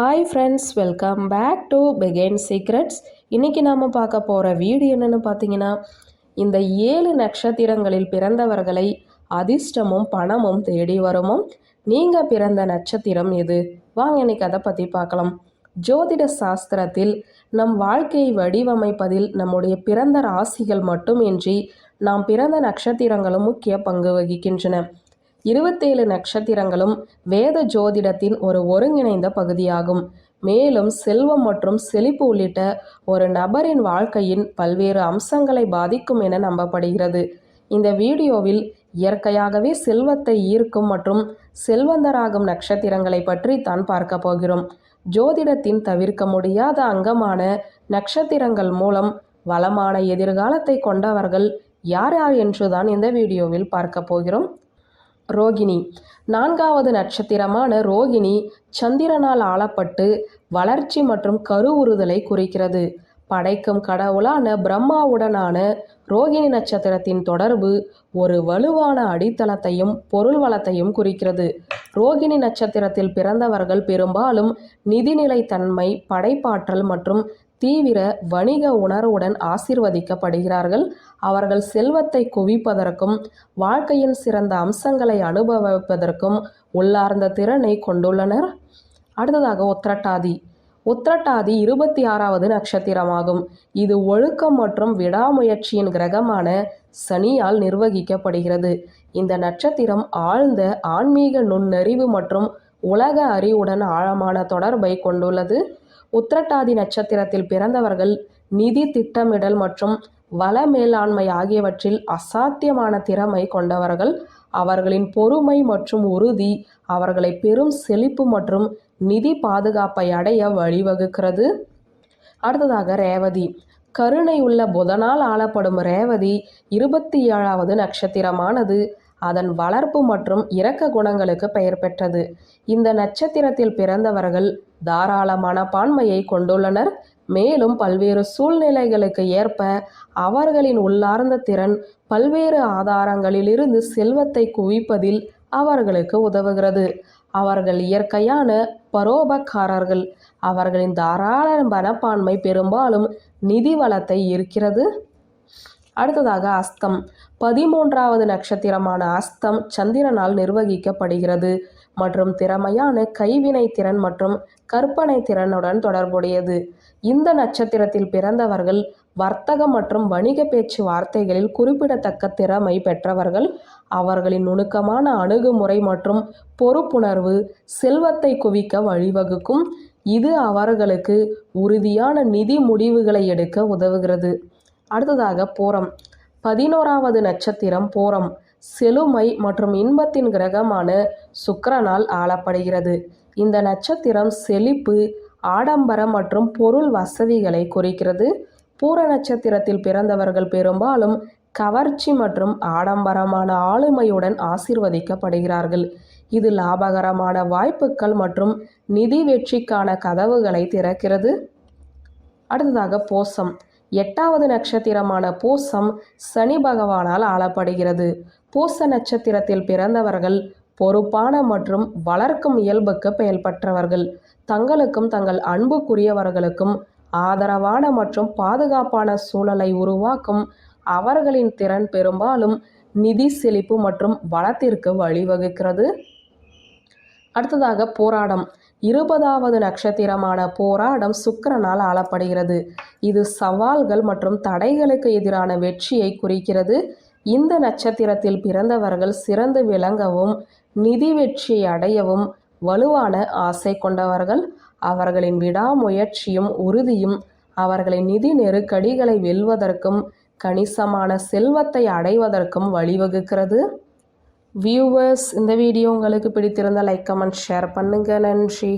Hi friends, welcome back to பிகேன் secrets. இன்றைக்கி நாம் பார்க்க போகிற வீடியோ என்னென்னு பார்த்தீங்கன்னா, இந்த 7 நட்சத்திரங்களில் பிறந்தவர்களை அதிர்ஷ்டமும் பணமும் தேடி வருமோ. நீங்கள் பிறந்த நட்சத்திரம் எது? வாங்க இன்னைக்கு அதை பற்றி பார்க்கலாம். ஜோதிட சாஸ்திரத்தில் நம் வாழ்க்கையை வடிவமைப்பதில் நம்முடைய பிறந்த ராசிகள் மட்டுமின்றி நாம் பிறந்த நட்சத்திரங்களும் முக்கிய பங்கு வகிக்கின்றன. 27 நட்சத்திரங்களும் வேத ஜோதிடத்தின் ஒரு ஒருங்கிணைந்த பகுதியாகும். மேலும் செல்வம் மற்றும் செழிப்பு உள்ளிட்ட ஒரு நபரின் வாழ்க்கையின் பல்வேறு அம்சங்களை பாதிக்கும் என நம்பப்படுகிறது. இந்த வீடியோவில் இயற்கையாகவே செல்வத்தை ஈர்க்கும் மற்றும் செல்வந்தராகும் நட்சத்திரங்களை பற்றி தான் பார்க்க போகிறோம். ஜோதிடத்தின் தவிர்க்க முடியாத அங்கமான நட்சத்திரங்கள் மூலம் வளமான எதிர்காலத்தை கொண்டவர்கள் யார் யார் என்றுதான் இந்த வீடியோவில் பார்க்க போகிறோம். ரோகிணி. 4வது நட்சத்திரமான ரோகிணி சந்திரனால் ஆளப்பட்டு வளர்ச்சி மற்றும் கருவுறுதலை குறிக்கிறது. படைக்கும் கடவுளான பிரம்மாவுடனான ரோகிணி நட்சத்திரத்தின் தொடர்பு ஒரு வலுவான அடித்தளத்தையும் பொருள் வளத்தையும் குறிக்கிறது. ரோகிணி நட்சத்திரத்தில் பிறந்தவர்கள் பெரும்பாலும் நிதிநிலைத்தன்மை, படைப்பாற்றல் மற்றும் தீவிர வணிக உணர்வுடன் ஆசீர்வதிக்கப்படுகிறார்கள். அவர்கள் செல்வத்தை குவிப்பதற்கும் வாழ்க்கையின் சிறந்த அம்சங்களை அனுபவிப்பதற்கும் உள்ளார்ந்த திறனை கொண்டுள்ளனர். அடுத்ததாக உத்திரட்டாதி. உத்திரட்டாதி 26வது நட்சத்திரமாகும். இது ஒழுக்கம் மற்றும் விடாமுயற்சியின் கிரகமான சனியால் நிர்வகிக்கப்படுகிறது. இந்த நட்சத்திரம் ஆழ்ந்த ஆன்மீக நுண்ணறிவு மற்றும் உலக அறிவுடன் ஆழமான தொடர்பை கொண்டுள்ளது. உத்திரட்டாதி நட்சத்திரத்தில் பிறந்தவர்கள் நிதி திட்டமிடல் மற்றும் வள மேலாண்மை ஆகியவற்றில் அசாத்தியமான திறமை கொண்டவர்கள். அவர்களின் பொறுமை மற்றும் உறுதி அவர்களை பெரும் செழிப்பு மற்றும் நிதி பாதுகாப்பை அடைய வழிவகுக்கிறது. அடுத்ததாக ரேவதி. கருணையுள்ள புதனால் ஆளப்படும் ரேவதி 27வது நட்சத்திரமானது அதன் வளர்ப்பு மற்றும் இரக்க குணங்களுக்கு பெயர் பெற்றது. இந்த நட்சத்திரத்தில் பிறந்தவர்கள் தாராள மனப்பான்மையை கொண்டுள்ளனர். மேலும் பல்வேறு சூழ்நிலைகளுக்கு ஏற்ப அவர்களின் உள்ளார்ந்த திறன் பல்வேறு ஆதாரங்களிலிருந்து செல்வத்தை குவிப்பதில் அவர்களுக்கு உதவுகிறது. அவர்கள் இயற்கையான பரோபகாரர்கள். அவர்களின் தாராள மனப்பான்மை பெரும்பாலும் நிதி வளத்தை ஈர்க்கிறது. அடுத்ததாக அஸ்தம். 13வது நட்சத்திரமான அஸ்தம் சந்திரனால் நிர்வகிக்கப்படுகிறது மற்றும் திறமையான கைவினை திறன் மற்றும் கற்பனை திறனுடன் தொடர்புடையது. இந்த நட்சத்திரத்தில் பிறந்தவர்கள் வர்த்தகம் மற்றும் வணிக பேச்சு வார்த்தைகளில் குறிப்பிடத்தக்க திறமை பெற்றவர்கள். அவர்களின் நுணுக்கமான அணுகுமுறை மற்றும் பொறுப்புணர்வு செல்வத்தை குவிக்க வழிவகுக்கும். இது அவர்களுக்கு உறுதியான நிதி முடிவுகளை எடுக்க உதவுகிறது. அடுத்ததாக பூரம். 11வது நட்சத்திரம் பூரம் செழுமை மற்றும் இன்பத்தின் கிரகமான சுக்கிரனால் ஆளப்படுகிறது. இந்த நட்சத்திரம் செழிப்பு, ஆடம்பரம் மற்றும் பொருள் வசதிகளை குறிக்கிறது. பூர நட்சத்திரத்தில் பிறந்தவர்கள் பெரும்பாலும் கவர்ச்சி மற்றும் ஆடம்பரமான ஆளுமையுடன் ஆசீர்வதிக்கப்படுகிறார்கள். இது லாபகரமான வாய்ப்புகள் மற்றும் நிதி வெற்றிக்கான கதவுகளை திறக்கிறது. அடுத்ததாக பூசம். 8வது நட்சத்திரமான பூசம் சனி பகவானால் ஆளப்படுகிறது. பூச நட்சத்திரத்தில் பிறந்தவர்கள் பொறுப்பான மற்றும் வளர்க்கும் இயல்புக்கு பெயர் பெற்றவர்கள். தங்களுக்கும் தங்கள் அன்புக்குரியவர்களுக்கும் ஆதரவான மற்றும் பாதுகாப்பான சூழலை உருவாக்கும் அவர்களின் திறன் பெரும்பாலும் நிதி செழிப்பு மற்றும் வளத்திற்கு வழிவகுக்கிறது. அடுத்ததாக போராடம். 20வது நட்சத்திரமான போராடம் சுக்கிரனால் ஆளப்படுகிறது. இது சவால்கள் மற்றும் தடைகளுக்கு எதிரான வெற்றியை குறிக்கிறது. இந்த நட்சத்திரத்தில் பிறந்தவர்கள் சிறந்து விளங்கவும் நிதி வெற்றியை அடையவும் வலுவான ஆசை கொண்டவர்கள். அவர்களின் விடாமுயற்சியும் உறுதியும் அவர்களின் நிதி நெருக்கடிகளை வெல்வதற்கும் கணிசமான செல்வத்தை அடைவதற்கும் வழிவகுக்கிறது. வியூவர்ஸ், இந்த வீடியோ உங்களுக்கு பிடித்திருந்தால் லைக், கமெண்ட், ஷேர் பண்ணுங்க. நன்றி.